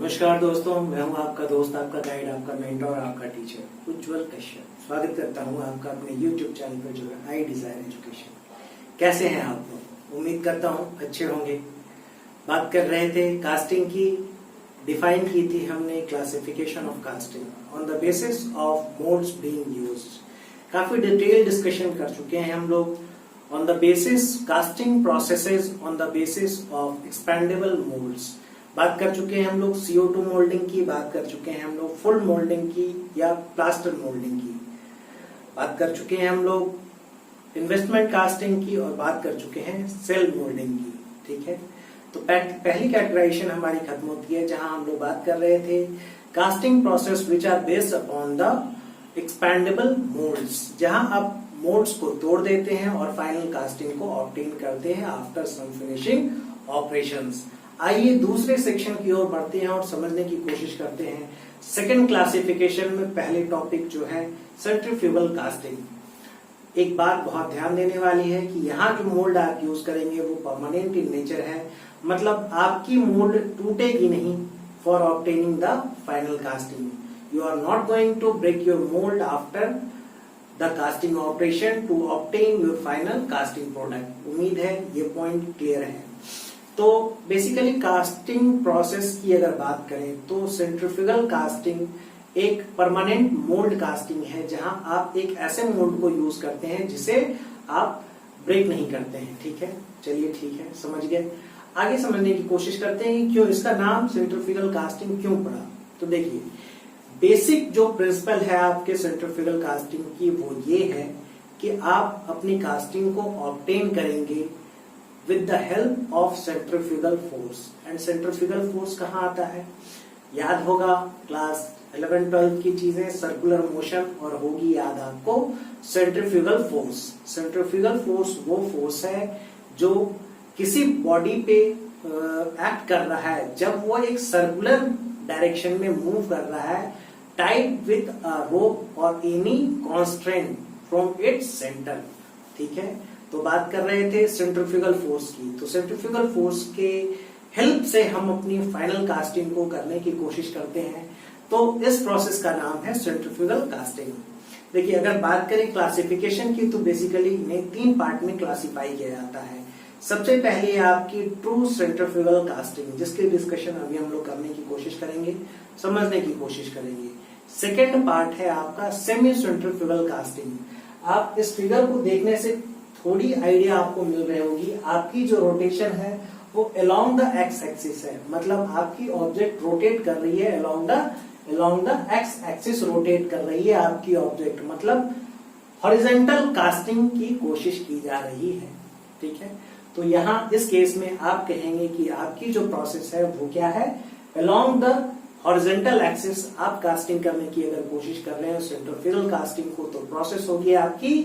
नमस्कार दोस्तों, मैं हूं आपका दोस्त, आपका गाइड, आपका मेंटोर, आपका टीचर उज्जवल कश्यप। स्वागत करता हूं आपका अपने YouTube चैनल पर जो है आई डिजायर एजुकेशन। कैसे हैं आप लोग? उम्मीद करता हूं अच्छे होंगे। बात कर रहे थे कास्टिंग की। डिफाइन की थी हमने classification of casting on the basis of modes being used. काफी डिटेल डिस्कशन कर चुके हैं हम लोग on the basis casting processes on the basis of expendable moulds. बात कर चुके हैं हम लोग CO2 मोल्डिंग की, बात कर चुके हैं हम लोग फुल मोल्डिंग की या प्लास्टर मोल्डिंग की, बात कर चुके हैं हम लोग इन्वेस्टमेंट कास्टिंग की और बात कर चुके हैं सेल मोल्डिंग की। ठीक है, तो पहली कैटेगराइजेशन हमारी खत्म होती है जहां हम लोग बात कर रहे थे casting process which are based upon the expendable moulds, जहां आप मोल्ड्स को तोड़ देते हैं और फाइनल कास्टिंग को ऑब्टेन करते हैं आफ्टर सम फिनिशिंग ऑपरेशंस। आइए दूसरे सेक्शन की ओर बढ़ते हैं और समझने की कोशिश करते हैं। सेकंड क्लासिफिकेशन में पहले टॉपिक जो है सेंट्रीफ्यूगल कास्टिंग। एक बात बहुत ध्यान देने वाली है कि यहाँ जो मोल्ड आप यूज करेंगे वो परमानेंट इन नेचर है, मतलब आपकी मोल्ड टूटेगी नहीं for obtaining the final casting. You are not going to break your mould after the casting operation to obtain your final casting product. उम्मीद है ये पॉइंट क्लियर है। तो बेसिकली कास्टिंग प्रोसेस की अगर बात करें तो सेंट्रीफ्यूगल कास्टिंग एक परमानेंट मोल्ड कास्टिंग है जहां आप एक ऐसे मोल्ड को यूज करते हैं जिसे आप ब्रेक नहीं करते हैं। ठीक है, चलिए ठीक है, समझ गए। आगे समझने की कोशिश करते हैं कि क्यों इसका नाम सेंट्रीफ्यूगल कास्टिंग क्यों पड़ा। तो देखिए, बेसिक जो प्रिंसिपल है आपके सेंट्रीफ्यूगल कास्टिंग की वो ये है कि आप अपनी कास्टिंग को ऑब्टेन करेंगे with the help of centrifugal force। and centrifugal force कहाँ आता है? याद होगा क्लास 11-12 की चीजें, सर्कुलर मोशन, और होगी याद आपको सेंट्रीफ्यूगल फोर्स। सेंट्रीफ्यूगल फोर्स वो फोर्स है जो किसी बॉडी पे एक्ट कर रहा है जब वो एक सर्कुलर डायरेक्शन में मूव कर रहा है, टाइड विथ अ रोप और any constraint from its centre. ठीक है, तो बात कर रहे थे सेंट्रीफ्यूगल फोर्स की। तो सेंट्रीफ्यूगल फोर्स के हेल्प से हम अपनी फाइनल कास्टिंग को करने की कोशिश करते हैं, तो इस प्रोसेस का नाम है सेंट्रीफ्यूगल कास्टिंग। देखिए, अगर बात करें क्लासिफिकेशन की तो बेसिकली इन्हें 3 पार्ट में क्लासिफाई किया जाता है। सबसे पहले आपकी ट्रू सेंट्रीफ्यूगल कास्टिंग, जिसकी डिस्कशन अभी हम लोग करने की कोशिश करेंगे, समझने की कोशिश करेंगे। सेकेंड पार्ट है आपका सेमी सेंट्रीफ्यूगल कास्टिंग। आप इस फिगर को देखने से थोड़ी आइडिया आपको मिल रही होगी, आपकी जो रोटेशन है वो अलोंग द एक्स एक्सिस है, मतलब आपकी ऑब्जेक्ट रोटेट कर रही है along the x axis rotate कर रही है आपकी ऑब्जेक्ट, मतलब हॉरिजॉन्टल कास्टिंग की कोशिश की जा रही है। ठीक है, तो यहाँ इस केस में आप कहेंगे कि आपकी जो प्रोसेस है वो क्या है, अलोंग द हॉरिजॉन्टल एक्सिस आप कास्टिंग करने की अगर कोशिश कर रहे हैं सेंट्रीफ्यूगल कास्टिंग को, तो प्रोसेस होगी आपकी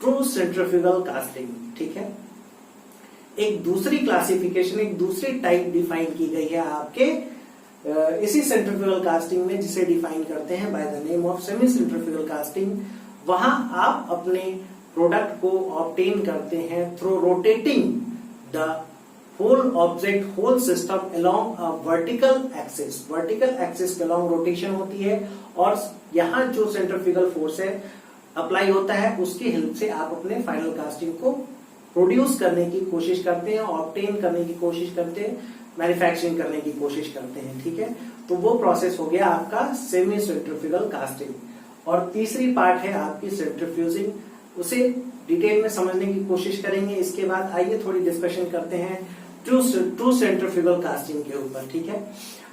ट्रू सेंट्रीफ्यूगल कास्टिंग। ठीक है, एक दूसरी क्लासिफिकेशन, एक दूसरी टाइप डिफाइन की गई है आपके इसी सेंट्रीफ्यूगल कास्टिंग में, जिसे डिफाइन करते हैं by the name of semi centrifugal casting. वहां आप अपने प्रोडक्ट को ऑब्टेन करते हैं through rotating the whole object, whole system along a vertical axis. Vertical axis के अलोंग रोटेशन होती है और यहाँ जो सेंट्रीफ्यूगल फोर्स है अप्लाई होता है, उसकी हेल्प से आप अपने फाइनल कास्टिंग को प्रोड्यूस करने की कोशिश करते हैं, ऑब्टेन करने की कोशिश करते हैं, मैन्युफैक्चरिंग करने की कोशिश करते हैं। ठीक है, तो वो प्रोसेस हो गया आपका सेमी सेंट्रीफ्यूगल कास्टिंग। और तीसरी पार्ट है आपकी सेंट्रीफ्यूजिंग, उसे डिटेल में समझने की कोशिश करेंगे। इसके बाद आइए थोड़ी डिस्कशन करते हैं ट्रू सेंट्रीफ्यूगल कास्टिंग के ऊपर। ठीक है,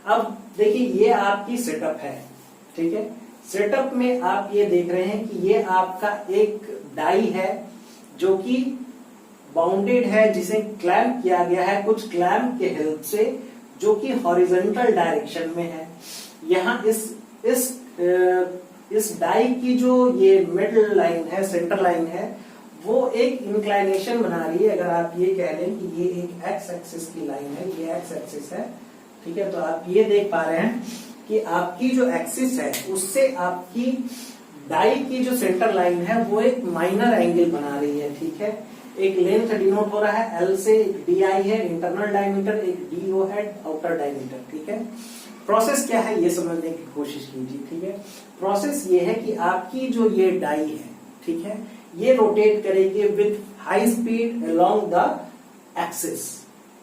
अब देखिए ये आपकी सेटअप है। ठीक है, सेटअप में आप ये देख रहे हैं कि ये आपका एक डाई है जो कि बाउंडेड है, जिसे क्लैंप किया गया है कुछ क्लैंप के हेल्प से, जो कि हॉरिजॉन्टल डायरेक्शन में है। यहाँ इस डाई की जो ये मिडल लाइन है, सेंटर लाइन है, वो एक इंक्लाइनेशन बना रही है। अगर आप ये कह लें कि ये एक एक्स एक्सिस की लाइन है, ये एक्स एक्सिस है। ठीक है, तो आप ये देख पा रहे हैं कि आपकी जो एक्सिस है उससे आपकी डाई की जो सेंटर लाइन है वो एक माइनर एंगल बना रही है। ठीक है, एक लेंथ डिनोट हो रहा है L से, DI है इंटरनल डायमीटर, एक DO है आउटर डायमीटर। ठीक है, प्रोसेस क्या है ये समझने की कोशिश कीजिए, ठीक है। प्रोसेस ये है कि आपकी जो ये डाई है, ठीक है, ये रोटेट करेगी with high speed along the axis.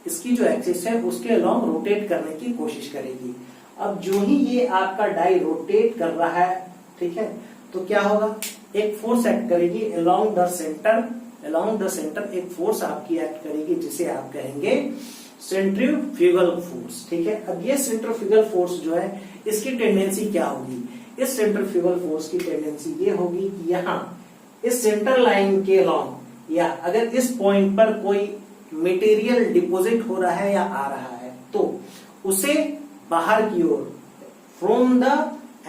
इसकी जो एक्सिस है उसके अलोंग रोटेट करने की कोशिश करेगी। अब जो ही ये आपका डाई रोटेट कर रहा है, ठीक है, तो क्या होगा, एक फोर्स एक्ट करेगी along the centre. Along the centre एक फोर्स आपकी एक्ट करेगी जिसे आप कहेंगे सेंट्रीफ्यूगल फोर्स, ठीक है। अब ये सेंट्रीफ्यूगल फोर्स जो है इसकी टेंडेंसी क्या होगी, इस सेंट्रीफ्यूगल फोर्स की टेंडेंसी ये होगी कि यहाँ इस सेंटर लाइन के अलोंग या अगर इस पॉइंट पर कोई मटेरियल डिपॉजिट हो रहा है या आ रहा है तो उसे बाहर की ओर from the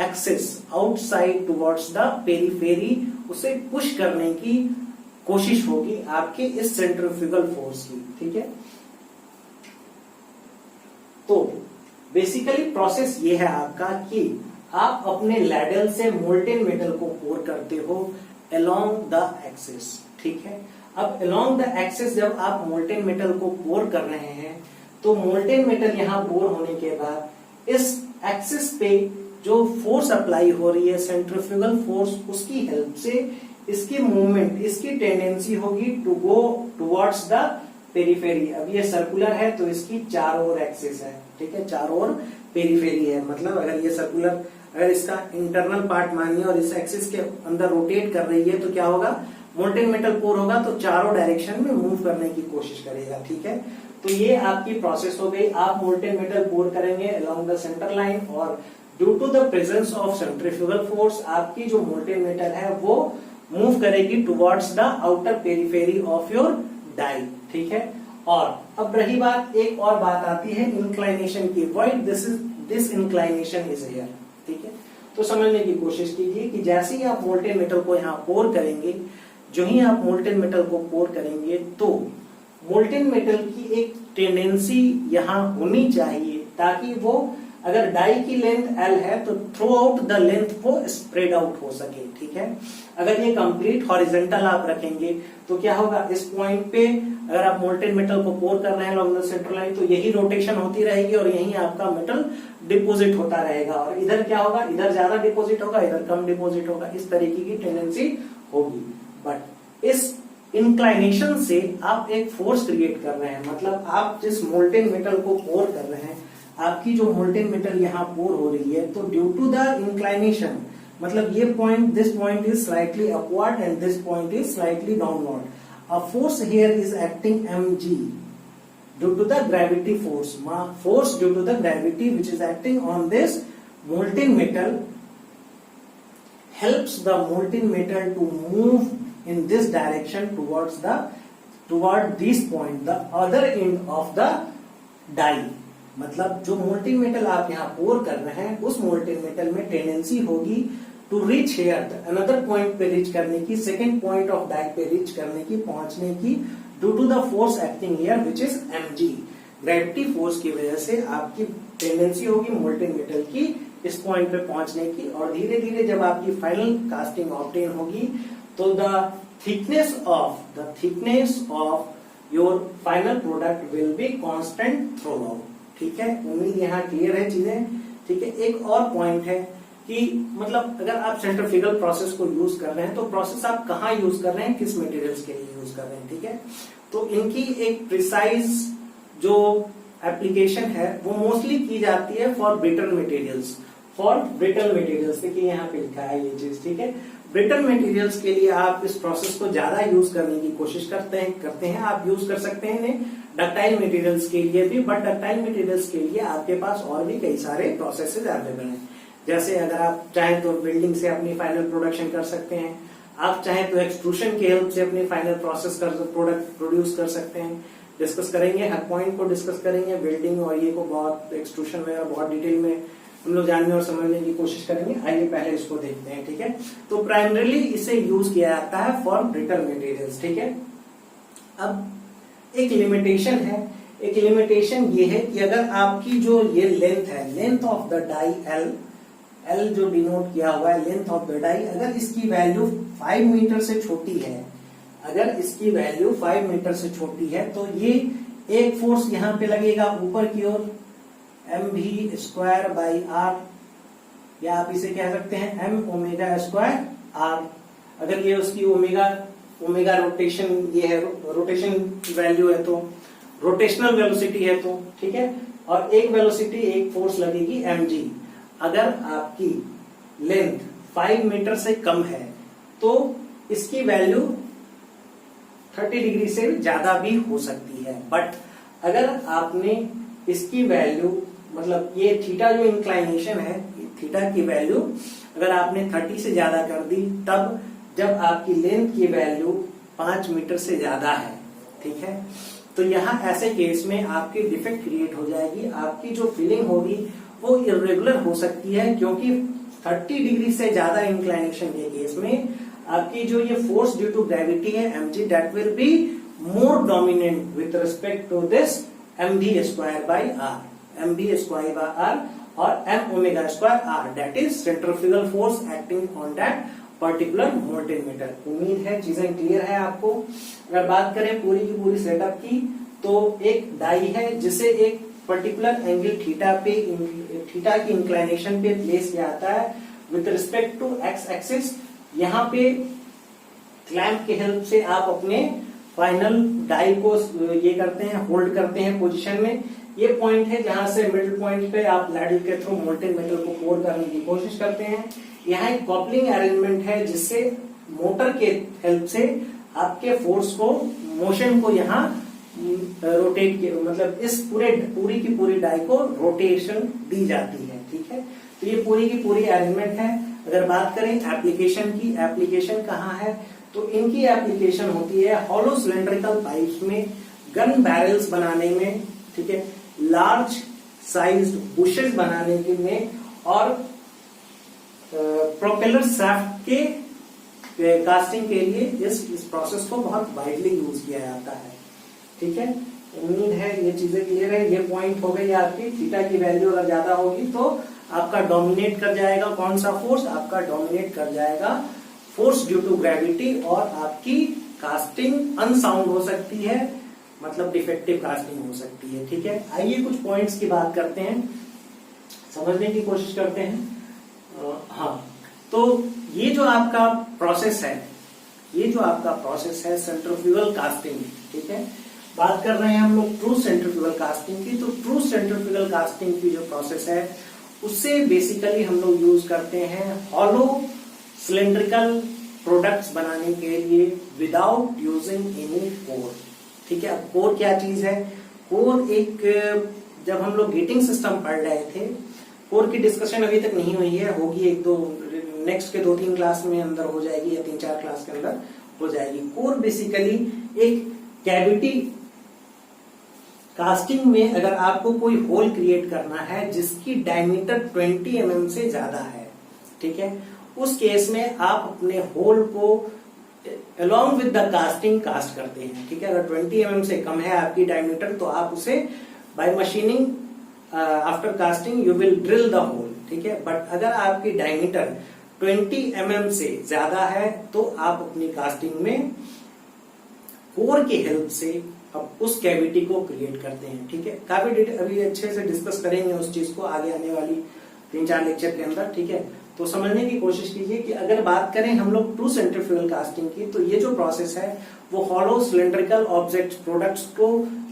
axis outside towards the periphery उसे पुश करने की कोशिश होगी आपके इस सेंट्रीफ्यूगल फोर्स की, ठीक है। तो बेसिकली प्रोसेस ये है आपका कि आप अपने लैडल से मोल्टेन मेटल को पोर करते हो अलोंग द एक्सिस, ठीक है। अब अलोंग द एक्सिस जब आप मोल्टेन मेटल को पोर कर रहे हैं तो मोल्टेन मेटल यहां पोर होने के बाद इस एक्सिस पे जो फोर्स अप्लाई हो रही है सेंट्रीफ्यूगल फोर्स, उसकी हेल्प से इसकी मूवमेंट, इसकी टेंडेंसी होगी to go towards the periphery. अब ये सर्कुलर है तो इसकी चारों ओर एक्सिस है, ठीक है, चारों ओर पेरिफेरी है। मतलब अगर ये सर्कुलर, अगर इसका इंटरनल पार्ट मानिए और इस एक्सिस के अंदर रोटेट कर रही है तो क्या होगा, मोल्टेन मेटल पोर होगा तो चारों डायरेक्शन में मूव करने की कोशिश करेगा, ठीक है। तो ये आपकी प्रोसेस हो गई। आप मोल्टेन मेटल पोर करेंगे अलोंग द सेंटर लाइन और due to the presence of centrifugal force आपकी जो मोल्टेन मेटल है वो मूव करेगी towards the outer periphery of your die, ठीक है। और अब रही बात, एक और बात आती है इंक्लाइनेशन की। Why this inclination is here, ठीक है। तो समझने की कोशिश कीजिए कि जैसे ही आप मोल्टेन मेटल को यहाँ पोर करेंगे, जो ही आप मोल्टेन मेटल को पोर करेंगे तो मोल्टेन मेटल की एक टेंडेंसी यहाँ होनी चाहिए ताकि वो, अगर डाई की लेंथ L है तो थ्रू आउट द लेंथ वो स्प्रेड आउट हो सके, ठीक है। अगर ये कंप्लीट हॉरिजॉन्टल आप रखेंगे तो क्या होगा, इस पॉइंट पे अगर आप मोल्टेन मेटल को पोर कर रहे हैं अलोंग द सेंटर लाइन तो यही रोटेशन होती रहेगी और यही आपका मेटल डिपोजिट होता रहेगा। और इधर क्या होगा, इधर ज्यादा डिपोजिट होगा, इधर कम डिपोजिट होगा, इस तरीके की टेंडेंसी होगी। बट इस इंक्लाइनेशन से आप एक फोर्स क्रिएट कर रहे हैं। मतलब आप जिस मोल्टेन मेटल को पोर कर रहे हैं, आपकी जो मोल्टेन मेटल यहाँ पोर हो रही है, तो ड्यू टू द इंक्लाइनेशन, मतलब ये point, this point is slightly upward and this point is slightly downward, a force here is acting mg due to the gravity force due to the gravity which is acting on this molten metal helps the molten metal to move in this direction toward this point, the other end of the die। मतलब जो molten metal आप यहाँ पोर कर रहे हैं उस molten metal में tendency होगी to reach here, another point पे रीच करने की, सेकेंड पॉइंट ऑफ डाई पे रीच करने की, पहुंचने की, due to the force acting here which is mg। Gravity force की वजह से आपकी टेंडेंसी होगी मोल्टेन मेटल की इस पॉइंट पे पहुंचने की। और धीरे धीरे जब आपकी फाइनल कास्टिंग ऑब्टेन होगी तो the thickness of your final product will be constant through out, ठीक है। उम्मीद यहाँ क्लियर है चीजें, ठीक है। एक और पॉइंट है कि मतलब अगर आप सेंट्रीफ्यूगल प्रोसेस को यूज कर रहे हैं तो प्रोसेस आप कहाँ यूज कर रहे हैं, किस मटेरियल्स के लिए यूज कर रहे हैं, ठीक है। तो इनकी एक प्रिसाइज जो एप्लीकेशन है वो मोस्टली की जाती है फॉर ब्रिटल मटेरियल्स, देखिए यहाँ पे लिखा है ये चीज, ठीक है। ब्रिटल मटेरियल्स के लिए आप इस प्रोसेस को ज्यादा यूज करने की कोशिश करते हैं। आप यूज कर सकते हैं डक्टाइल मटेरियल्स के लिए भी, बट डक्टाइल मटेरियल्स के लिए आपके पास और भी कई सारे प्रोसेसेस अवेलेबल हैं। जैसे अगर आप चाहें तो वेल्डिंग से अपनी फाइनल प्रोडक्शन कर सकते हैं, आप चाहें तो एक्सट्रूशन की हेल्प से अपनी फाइनल प्रोसेस कर प्रोडक्ट प्रोड्यूस कर सकते हैं। डिस्कस करेंगे, हर पॉइंट को डिस्कस करेंगे, वेल्डिंग और ये को बहुत, एक्सट्रूशन वगैरह बहुत डिटेल में हम लोग जानने और समझने की कोशिश करेंगे। आइए पहले इसको देखते हैं, ठीक है। तो प्राइमरीली इसे यूज किया जाता है फॉर ब्रिटल मटेरियल्स, ठीक है। अब एक लिमिटेशन है, एक लिमिटेशन ये है कि अगर आपकी जो ये लेंथ है, length of the die L जो डिनोट किया हुआ है लेंथ ऑफ द डाई, अगर इसकी वैल्यू 5 मीटर से छोटी है, अगर इसकी वैल्यू 5 मीटर से छोटी है तो ये एक फोर्स यहाँ पे लगेगा ऊपर की ओर, mv स्क्वायर बाई आर, या आप इसे कह सकते हैं m ओमेगा स्क्वायर आर। अगर ये उसकी ओमेगा रोटेशन, ये है रोटेशन वैल्यू है, तो रोटेशनल वेलोसिटी है, तो ठीक है। और एक वेलोसिटी, एक फोर्स लगेगी mg। अगर आपकी लेंथ 5 मीटर से कम है तो इसकी वैल्यू 30 डिग्री से ज्यादा भी हो सकती है। बट अगर आपने इसकी वैल्यू, मतलब ये थीटा जो इंक्लाइनेशन है, थीटा की वैल्यू अगर आपने 30 से ज्यादा कर दी, तब जब आपकी लेंथ की वैल्यू 5 मीटर से ज्यादा है, ठीक है, तो यहाँ ऐसे केस में आपकी डिफेक्ट क्रिएट हो जाएगी। आपकी जो फीलिंग होगी वो इरेगुलर हो सकती है, क्योंकि 30 डिग्री से ज्यादा इंक्लाइनेशन के केस में आपकी जो ये फोर्स ड्यू टू ग्रेविटी है mg, that will be more dominant with respect to this mv square by r, mv square by r और m omega square r, that is centrifugal force acting on that particular molten metal. उम्मीद है चीजें clear है आपको। अगर बात करें पूरी की पूरी सेटअप की, तो एक डाई है जिसे एक पर्टिकुलर एंगल थीटा की इंक्लाइनेशन पे प्लेस किया जाता है with respect to x axis. यहाँ पे क्लैंप के हेल्प से आप अपने फाइनल डाई को ये करते हैं, होल्ड करते हैं पोजीशन में। ये पॉइंट है जहां से मिडिल पॉइंट पे आप लैडल के थ्रू मोल्टेन मेटल को पोर करने की कोशिश करते हैं। यहाँ एक कॉपलिंग अरेंजमेंट है जिससे मोटर के हेल्प से आपके फोर्स को, मोशन को यहाँ रोटेट, मतलब इस पूरी की पूरी डाई को रोटेशन दी जाती है, ठीक है। तो ये पूरी की पूरी अरेंजमेंट है। अगर बात करें एप्लीकेशन की, एप्लीकेशन कहाँ है, तो इनकी एप्लीकेशन होती है हॉलो सिलेंड्रिकल पाइप्स में, गन बैरल्स बनाने में, ठीक है, लार्ज साइज्ड बुशेस बनाने के में, और प्रोपेलर शाफ्ट के कास्टिंग के लिए इस प्रोसेस को बहुत वाइडली यूज किया जाता है, ठीक है। उम्मीद है ये चीजें क्लियर है। ये पॉइंट हो गई आपकी। थीटा की वैल्यू अगर ज्यादा होगी तो आपका डोमिनेट कर जाएगा कौन सा फोर्स, आपका डोमिनेट कर जाएगा फोर्स ड्यू टू ग्रेविटी, और आपकी कास्टिंग अनसाउंड हो सकती है, मतलब डिफेक्टिव कास्टिंग हो सकती है, ठीक है। आइए कुछ पॉइंट्स की बात करते हैं, समझने की कोशिश करते हैं। हाँ, तो ये जो आपका प्रोसेस है सेंट्रीफ्यूगल कास्टिंग, ठीक है। बात कर रहे हैं हम लोग ट्रू सेंट्रीफ्यूगल कास्टिंग की। तो ट्रू सेंट्रीफ्यूगल कास्टिंग की जो प्रोसेस है उससे बेसिकली हम लोग यूज करते हैं हॉलो सिलेंड्रिकल प्रोडक्ट्स बनाने के लिए विदाउट यूजिंग एनी कोर, ठीक है। अब कोर क्या चीज है? कोर एक, जब हम लोग गेटिंग सिस्टम पढ़ रहे थे, कोर की डिस्कशन अभी तक नहीं हुई है, होगी एक दो नेक्स्ट के 2-3 क्लास में अंदर हो जाएगी, या 3-4 क्लास के अंदर हो जाएगी। कोर बेसिकली एक कैविटी कास्टिंग में अगर आपको कोई होल क्रिएट करना है जिसकी डायमीटर 20 mm से ज्यादा है, ठीक है, उस केस में आप अपने होल को along with the casting cast करते हैं, ठीक है। अगर 20 mm से कम है आपकी डायमीटर तो आप उसे by machining after casting you will drill the hole, ठीक है। बट अगर आपकी डायमीटर 20 mm से ज्यादा है तो आप अपनी कास्टिंग में कोर की हेल्प से अब उस कैविटी को क्रिएट करते हैं, ठीक है। काफी अभी अच्छे से डिस्कस करेंगे उस चीज को आगे आने वाली 3-4 लेक्चर के अंदर, ठीक है। तो समझने की कोशिश कीजिए कि अगर बात करें हम लोग ट्रू सेंट्रीफ्यूगल कास्टिंग की, तो ये जो प्रोसेस है वो हॉलो सिलेंड्रिकल ऑब्जेक्ट प्रोडक्ट्स को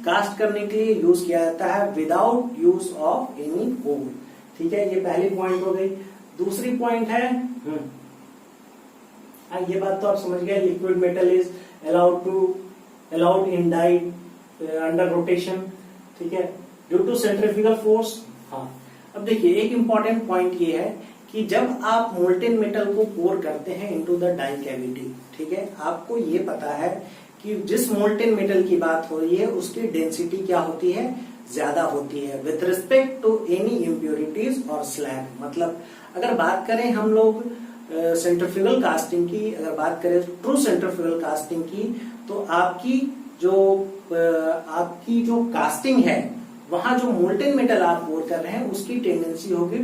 कास्ट करने के लिए यूज किया जाता है without use of any hole, ठीक है। ये पहली पॉइंट हो गई। दूसरी पॉइंट है, ये बात तो आप समझ गए, liquid metal is allowed in die under rotation, ठीक है, ड्यू टू सेंट्रीफ्यूगल फोर्स। हाँ, अब देखिए एक इंपॉर्टेंट पॉइंट ये है कि जब आप मोल्टेन मेटल को पोर करते हैं इनटू द डाई कैविटी, ठीक है, आपको ये पता है कि जिस मोल्टेन मेटल की बात हो रही है उसकी डेंसिटी क्या होती है, ज्यादा होती है with respect to any impurities और स्लैग। मतलब अगर बात करें हम लोग सेंट्रीफ्यूगल कास्टिंग की, अगर बात करें ट्रू सेंट्रीफ्यूगल कास्टिंग की, तो आपकी जो कास्टिंग है वहां जो मोल्टेन मेटल आप पोर कर रहे हैं उसकी टेंडेंसी होगी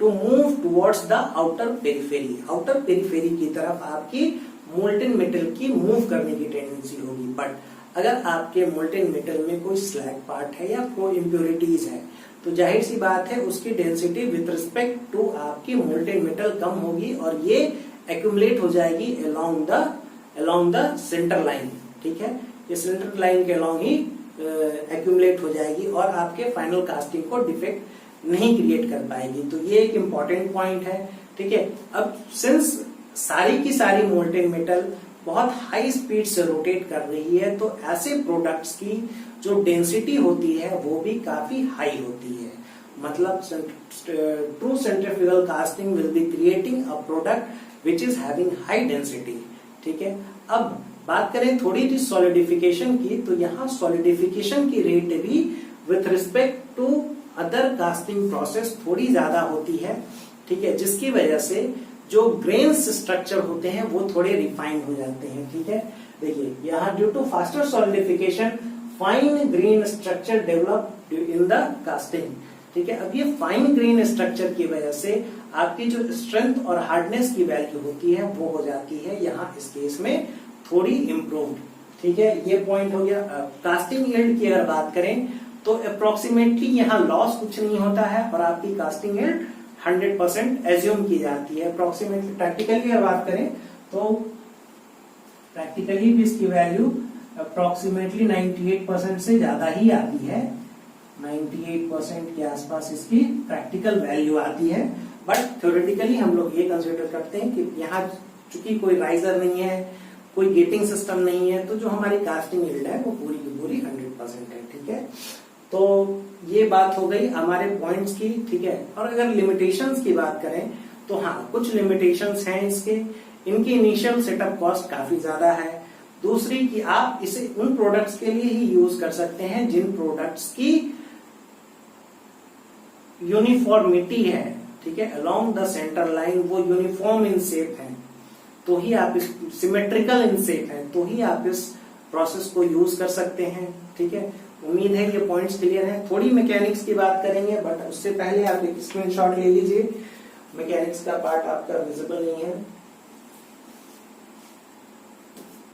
to move towards the outer periphery की तरफ आपकी मोल्टेन मेटल की मूव करने की टेंडेंसी होगी। बट अगर आपके मोल्टेन मेटल में कोई स्लैग पार्ट है या कोई इम्प्योरिटीज है तो जाहिर सी बात है उसकी डेंसिटी विथ रिस्पेक्ट टू आपकी मोल्टेन मेटल कम होगी और ये एक्यूमुलेट हो जाएगी अलोंग द सेंटर लाइन। ठीक है, ये सेंटर लाइन के अलोंग ही एक्यूमुलेट हो जाएगी और आपके फाइनल कास्टिंग को डिफेक्ट नहीं क्रिएट कर पाएगी। तो ये एक इंपॉर्टेंट पॉइंट है। ठीक है, अब सिंस सारी की सारी मोल्टेन मेटल बहुत हाई स्पीड से रोटेट कर रही है, तो ऐसे प्रोडक्ट्स की जो डेंसिटी होती है वो भी काफी हाई होती है। मतलब true centrifugal casting will be creating a product which is having high density. ठीक है, अब बात करें थोड़ी सी सॉलिडिफिकेशन की, तो यहाँ सॉलिडिफिकेशन की रेट भी with respect to other casting process थोड़ी ज्यादा होती है। ठीक है, जिसकी वजह से जो ग्रेन्स स्ट्रक्चर होते हैं वो थोड़े रिफाइंड हो जाते हैं। ठीक है, देखिए यहाँ due to faster solidification fine grain structure develop in the casting. ठीक है, अब ये फाइन ग्रेन स्ट्रक्चर की वजह से आपकी जो स्ट्रेंथ और हार्डनेस की वैल्यू होती है वो हो जाती है यहाँ इस केस में थोड़ी इम्प्रूव्ड। ठीक है, ये पॉइंट हो गया। कास्टिंग यील्ड की अगर बात करें तो अप्रोक्सीमेटली यहाँ लॉस कुछ नहीं होता है और आपकी कास्टिंग यील्ड 100% एज्यूम की जाती है अप्रोक्सीमेटली। प्रैक्टिकली अगर बात करें तो प्रैक्टिकली भी इसकी वैल्यू अप्रोक्सीमेटली 98% से ज्यादा ही आती है। 98% के आसपास इसकी प्रैक्टिकल वैल्यू आती है, बट थ्योरेटिकली हम लोग ये कंसिडर करते हैं कि यहाँ चूंकि कोई राइजर नहीं है, कोई गेटिंग सिस्टम नहीं है, तो जो हमारी कास्टिंग यील्ड है वो पूरी की पूरी 100% है। ठीक है, तो ये बात हो गई हमारे पॉइंट्स की। ठीक है, और अगर लिमिटेशंस की बात करें तो हाँ कुछ लिमिटेशंस हैं इसके। इनकी इनिशियल सेटअप कॉस्ट काफी ज्यादा है। दूसरी कि आप इसे उन प्रोडक्ट्स के लिए ही यूज कर सकते हैं जिन प्रोडक्ट्स की यूनिफॉर्मिटी है। ठीक है, अलोंग द सेंटर लाइन वो यूनिफॉर्म इन शेप है, तो ही आप इस सिमेट्रिकल इन शेप है, तो ही आप इस प्रोसेस को यूज कर सकते हैं। ठीक है, उम्मीद है ये पॉइंट्स क्लियर हैं। थोड़ी मैकेनिक्स की बात करेंगे, बट उससे पहले आप एक स्क्रीनशॉट ले लीजिए। मैकेनिक्स का पार्ट आपका विजिबल नहीं है।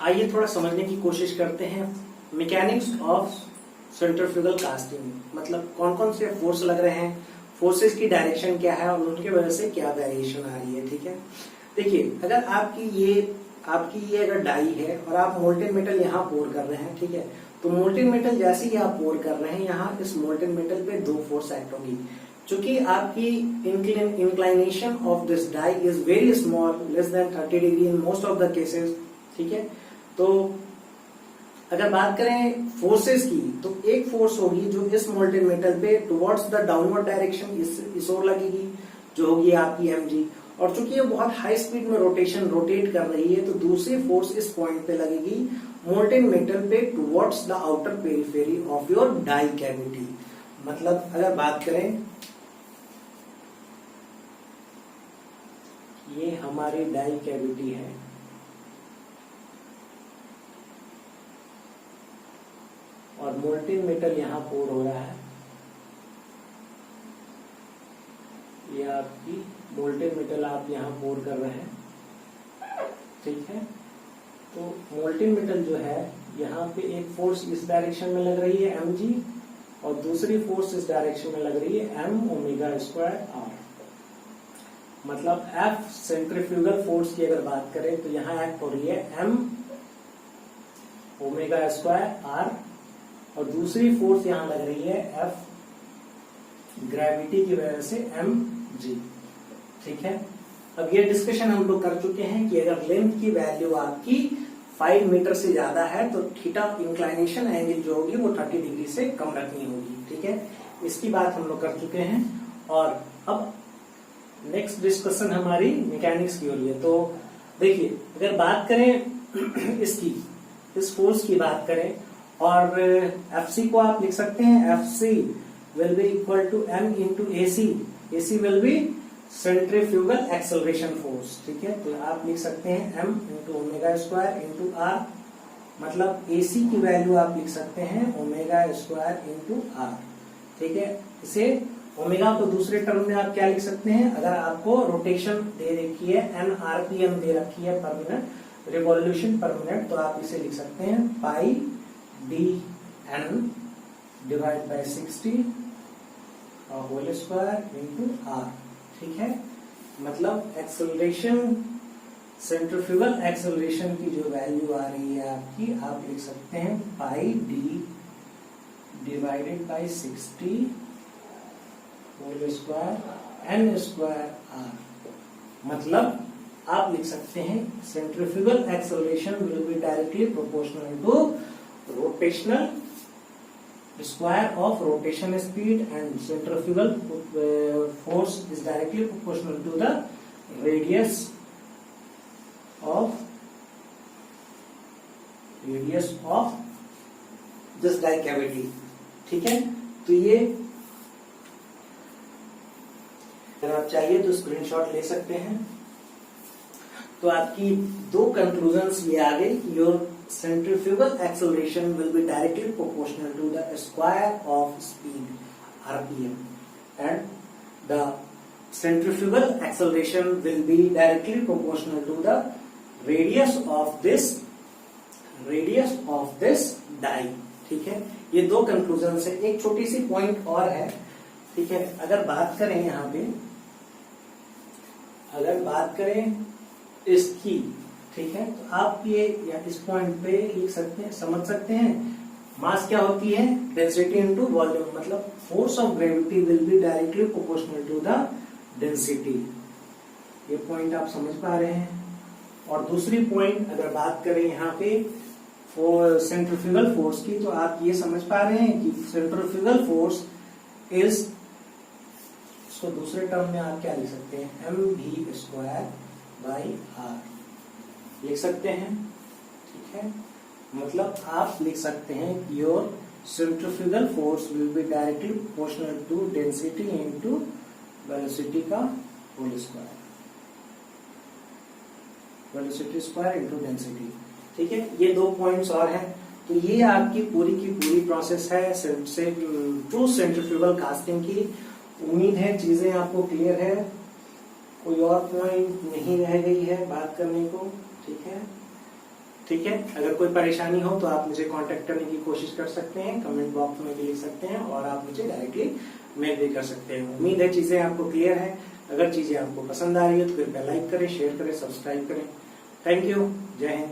आइए थोड़ा समझने की कोशिश करते हैं मैकेनिक्स ऑफ सेंट्रीफ्यूगल कास्टिंग। मतलब कौन कौन से फोर्स लग रहे हैं, फोर्सेस की डायरेक्शन क्या है और उनकी वजह से क्या वेरिएशन आ रही है। ठीक है, देखिए अगर आपकी ये अगर डाई है और आप मोल्टेन मेटल यहाँ पोर कर रहे हैं। ठीक है, तो मोल्टेन मेटल जैसे ही आप पोर कर रहे हैं, यहाँ इस मोल्टेन मेटल पे दो फोर्स एक्ट होगी। चूंकि आपकी inclination of this die is very small, less than 30 degree in most of the cases. ठीक है, तो अगर बात करें फोर्सेस की, तो एक फोर्स होगी जो इस मोल्टेन मेटल पे टुवर्ड्स द डाउनवर्ड डायरेक्शन इस ओर लगेगी, जो होगी आपकी mg। और चूंकि ये बहुत हाई स्पीड में रोटेट कर रही है, तो दूसरी फोर्स इस पॉइंट पे लगेगी मोल्टेन मेटल पे towards the outer periphery of your die cavity. मतलब अगर बात करें, ये हमारी डाई कैविटी है और मोल्टेन मेटल यहां पोर हो रहा है। ये आपकी मोल्टेन मेटल आप यहां पोर कर रहे हैं। ठीक है, तो मोल्टेन मेटल जो है यहाँ पे एक फोर्स इस डायरेक्शन में लग रही है mg और दूसरी फोर्स इस डायरेक्शन में लग रही है m ओमेगा स्क्वायर r। मतलब F सेंट्रीफ्यूगल फोर्स की अगर बात करें तो यहाँ एक्ट हो रही है m ओमेगा स्क्वायर r और दूसरी फोर्स यहाँ लग रही है F ग्रेविटी की वजह से mg। ठीक है, अब ये डिस्कशन हम लोग कर चुके हैं कि अगर लेंथ की वैल्यू आपकी 5 मीटर से ज्यादा है तो थीटा इंक्लाइनेशन एंगल जो होगी वो 30 डिग्री से कम रखनी होगी। ठीक है, इसकी बात हम लोग कर चुके हैं। और अब नेक्स्ट डिस्कशन हमारी मैकेनिक्स की हो रही है। तो देखिए अगर बात करें इस फोर्स की बात करें और Fc को आप लिख सकते हैं Fc will be equal to m into AC। AC will be centrifugal acceleration force. ठीक है, तो आप लिख सकते हैं m into omega square into r। मतलब AC की वैल्यू आप लिख सकते हैं ओमेगा स्क्वायर इंटू r। ठीक है, इसे ओमेगा को दूसरे टर्म में आप क्या लिख सकते हैं, अगर आपको रोटेशन दे रखी है n rpm दे रखी है पर मिनट, रिवॉल्यूशन पर मिनट, तो आप इसे लिख सकते हैं pi d n divide by 60 whole square into r. ठीक है, मतलब एक्सेलरेशन, सेंट्रीफ्यूगल एक्सेलरेशन की जो वैल्यू आ रही है आपकी, आप लिख सकते हैं pi D divided by 60 whole square N square R. मतलब आप लिख सकते हैं centrifugal acceleration will be directly proportional to rotational square of rotation speed, and centrifugal force is directly proportional to the radius of this die cavity। ठीक है, तो ये अगर आप चाहिए तो स्क्रीनशॉट ले सकते हैं। तो आपकी दो कंक्लूजन्स ये आ गई। Your centrifugal acceleration will be directly proportional to the square of speed rpm, and the centrifugal acceleration will be directly proportional to the radius of this die। ठीक है, ये दो कंक्लूजन है। एक छोटी सी पॉइंट और है। ठीक है, अगर बात करें यहाँ पे, अगर बात करें इसकी, ठीक है, तो आप ये या इस पॉइंट पे लिख सकते हैं, समझ सकते हैं मास क्या होती है, डेंसिटी इनटू वॉल्यूम। मतलब force of gravity will be directly proportional to the density. ये पॉइंट आप समझ पा रहे हैं। और दूसरी पॉइंट अगर बात करें यहाँ पे सेंट्रीफ्यूगल फोर्स की, तो आप ये समझ पा रहे हैं कि सेंट्रीफ्यूगल फोर्स इज, इसको दूसरे टर्म में आप क्या लिख सकते हैं, mv स्क्वायर बाई आर लिख सकते हैं। ठीक है, मतलब आप लिख सकते हैं your centrifugal force will be directly proportional to density into velocity का whole square, velocity square into density. ठीक है, ये दो पॉइंट्स और हैं। तो ये आपकी पूरी की पूरी प्रोसेस है टू सेंट्रीफ्यूगल कास्टिंग की। उम्मीद है चीजें आपको क्लियर है, कोई और पॉइंट नहीं रह गई है बात करने को। ठीक है, ठीक है, अगर कोई परेशानी हो तो आप मुझे कांटेक्ट करने की कोशिश कर सकते हैं, कमेंट बॉक्स में भी लिख सकते हैं, और आप मुझे डायरेक्टली मेल भी कर सकते हैं। उम्मीद है चीजें आपको क्लियर है। अगर चीजें आपको पसंद आ रही है तो कृपया लाइक करें, शेयर करें, सब्सक्राइब करें। थैंक यू, जय हिंद।